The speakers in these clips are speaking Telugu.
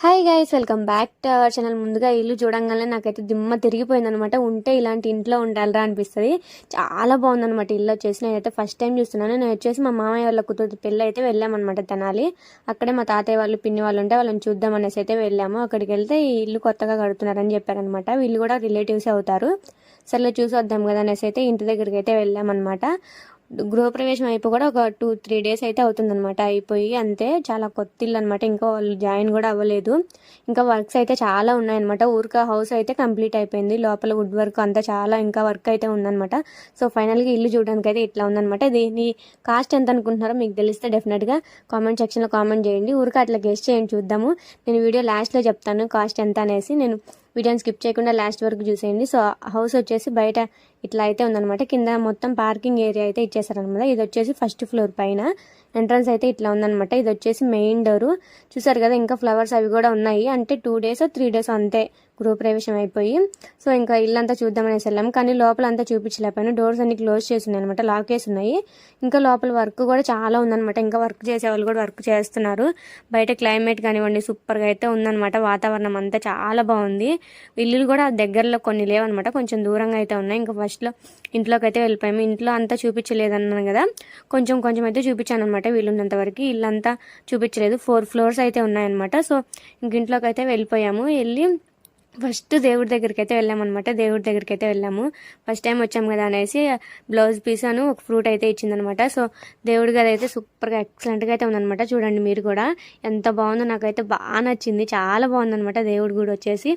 Hi guys, welcome back to our channel. ముందుగా ఇల్లు చూడంగానే నాకైతే దిమ్మ తిరిగిపోయిందనమాట. ఉంటే ఇలాంటి ఇంట్లో ఉండాలిరా అనిపిస్తుంది. చాలా బాగుందనమాట ఇల్లు వచ్చేసి. నేనైతే ఫస్ట్ టైం చూస్తున్నాను. నేను వచ్చేసి మా మామయ్య వాళ్ళ కూతురు పెళ్ళి అయితే వెళ్ళామన్నమాట తెనాలి. అక్కడే మా తాతయ్య వాళ్ళు పిన్ని వాళ్ళు ఉంటే వాళ్ళని చూద్దాం అనేసి అయితే వెళ్ళాము. అక్కడికి వెళ్తే ఈ ఇల్లు కొత్తగా కడుతున్నారని చెప్పారనమాట. వీళ్ళు కూడా రిలేటివ్స్ అవుతారు. సర్లే చూసి వద్దాం కదా అనేసి అయితే ఇంటి దగ్గరికి అయితే వెళ్ళామన్నమాట. గృహప్రవేశం అయిపోయి కూడా ఒక 2-3 డేస్ అయితే అవుతుందన్నమాట. అయిపోయి అంతే. చాలా కొత్త ఇల్లు అనమాట. ఇంకా వాళ్ళు జాయిన్ కూడా అవ్వలేదు. ఇంకా వర్క్స్ అయితే చాలా ఉన్నాయన్నమాట. ఊరిక హౌస్ అయితే కంప్లీట్ అయిపోయింది. లోపల వుడ్ వర్క్ అంతా చాలా ఇంకా వర్క్ అయితే ఉందన్నమాట. సో ఫైనల్గా ఇల్లు చూడడానికి అయితే ఇట్లా ఉందన్నమాట. దీని కాస్ట్ ఎంత అనుకుంటున్నారో మీకు తెలిస్తే డెఫినెట్గా కామెంట్ సెక్షన్లో కామెంట్ చేయండి. ఊరిక అట్లా గెస్ట్ చేయండి చూద్దాము. నేను వీడియో లాస్ట్లో చెప్తాను కాస్ట్ ఎంత అనేసి. నేను వీడియోని స్కిప్ చేయకుండా లాస్ట్ వరకు చూసేయండి. సో హౌస్ వచ్చేసి బయట ఇట్లా అయితే ఉందన్నమాట. కింద మొత్తం పార్కింగ్ ఏరియా అయితే ఇచ్చేసారనమాట. ఇది వచ్చేసి ఫస్ట్ ఫ్లోర్ పైన ఎంట్రన్స్ అయితే ఇట్లా ఉందన్నమాట. ఇది వచ్చేసి మెయిన్ డోరు. చూసారు కదా, ఇంకా ఫ్లవర్స్ అవి కూడా ఉన్నాయి. అంటే 2 days 3 days అంతే గృహప్రవేశం అయిపోయి. సో ఇంకా ఇల్లంతా చూద్దామనేసి వెళ్ళాము. కానీ లోపల అంతా చూపించలేకపోయాను. డోర్స్ అన్ని క్లోజ్ చేసి ఉన్నాయి అనమాట. లాక్ చేసి ఉన్నాయి. ఇంకా లోపల వర్క్ కూడా చాలా ఉందన్నమాట. ఇంకా వర్క్ చేసే వాళ్ళు కూడా వర్క్ చేస్తున్నారు. బయట క్లైమేట్ కానివ్వండి సూపర్గా అయితే ఉందన్నమాట. వాతావరణం అంతా చాలా బాగుంది. ఇల్లులు కూడా దగ్గరలో కొన్ని లేవన్నమాట. కొంచెం దూరంగా అయితే ఉన్నాయి. ఇంకా ఫస్ట్లో ఇంట్లోకి అయితే వెళ్ళిపోయాము. ఇంట్లో అంతా చూపించలేదన్నాను కదా, కొంచెం కొంచెం అయితే చూపించాను అనమాట. వీళ్ళున్నంత వరకు ఇల్లంతా చూపించలేదు. 4 floors అయితే ఉన్నాయన్నమాట. సో ఇంక ఇంట్లోకి అయితే వెళ్ళిపోయాము. వెళ్ళి ఫస్ట్ దేవుడి దగ్గరికి అయితే వెళ్ళామన్నమాట. దేవుడి దగ్గరికి అయితే వెళ్ళాము. ఫస్ట్ టైం వచ్చాము కదా అనేసి బ్లౌజ్ పీస్ అని ఒక ఫ్రూట్ అయితే ఇచ్చిందనమాట. సో దేవుడి గది అయితే సూపర్గా ఎక్సలెంట్గా అయితే ఉందన్నమాట. చూడండి మీరు కూడా ఎంత బాగుందో. నాకైతే బాగా నచ్చింది. చాలా బాగుందన్నమాట దేవుడి గుడి వచ్చేసి.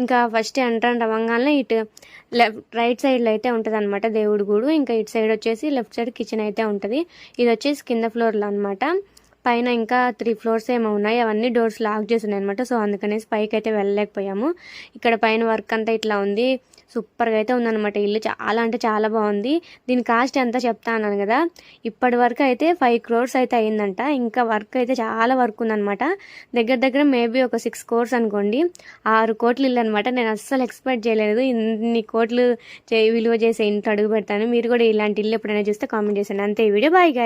ఇంకా ఫస్ట్ ఎంట్రన్ అవ్వగానే ఇటు రైట్ సైడ్లో అయితే ఉంటుంది అనమాట దేవుడి గుడి. ఇంకా ఇటు సైడ్ వచ్చేసి లెఫ్ట్ సైడ్ కిచెన్ అయితే ఉంటుంది. ఇది వచ్చేసి కింద ఫ్లోర్లో అనమాట. పైన ఇంకా 3 floors ఏమో ఉన్నాయి. అవన్నీ డోర్స్ లాక్ చేసి ఉన్నాయి అనమాట. సో అందుకనేసి పైకి అయితే వెళ్ళలేకపోయాము. ఇక్కడ పైన వర్క్ అంతా ఇట్లా ఉంది. సూపర్గా అయితే ఉందన్నమాట. ఇల్లు చాలా అంటే చాలా బాగుంది. దీని కాస్ట్ ఎంత చెప్తా అన్నాను కదా, ఇప్పటి వరకు అయితే 5 crores అయితే అయిందంట. ఇంకా వర్క్ అయితే చాలా వర్క్ ఉందన్నమాట. దగ్గర దగ్గర మేబీ ఒక 6 crores అనుకోండి. 6 కోట్ల ఇల్లు అనమాట. నేను అస్సలు ఎక్స్పెక్ట్ చేయలేదు ఇన్ని కోట్లు విలువ చేసే ఇంట్లో అడుగు పెడతాను. మీరు కూడా ఇలాంటి ఇల్లు ఎప్పుడైనా చూస్తే కామెంట్ చేయండి. అంతే ఈ వీడియో. Bye guy.